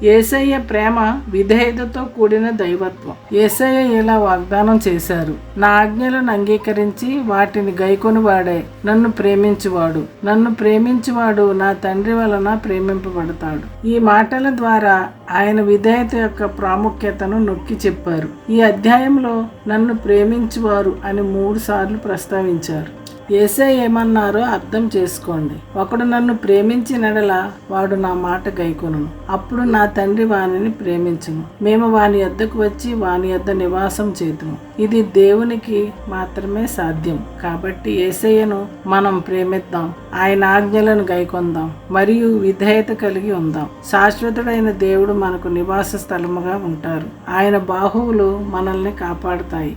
యేసయ్య ప్రేమ విధేయతతో కూడిన దైవత్వం. యేసయ్య ఇలా వాగ్దానం చేశారు, నా ఆజ్ఞలను అంగీకరించి వాటిని గైకొనివాడే నన్ను ప్రేమించువాడు నా తండ్రి వలన ప్రేమింపబడతాడు. ఈ మాటల ద్వారా ఆయన విధేయత యొక్క ప్రాముఖ్యతను నొక్కి చెప్పారు. ఈ అధ్యాయంలో నన్ను ప్రేమించువారు అని 3 సార్లు ప్రస్తావించారు. యేసయ్య ఏమన్నారో అర్థం చేసుకోండి. ఒకడు నన్ను ప్రేమించినడల వాడు నా మాట గైకొనును, అప్పుడు నా తండ్రి వానిని ప్రేమించును, మేము వాని యొద్దకు వచ్చి వాని యొద్ద నివాసం చేతుము. ఇది దేవునికి మాత్రమే సాధ్యం. కాబట్టి యేసయ్యను మనం ప్రేమిద్దాం, ఆయన ఆజ్ఞలను గైకొందాం మరియు విధేయత కలిగి ఉందాం. శాశ్వతుడైన దేవుడు మనకు నివాస స్థలముగా ఉంటారు. ఆయన బాహువులు మనల్ని కాపాడుతాయి.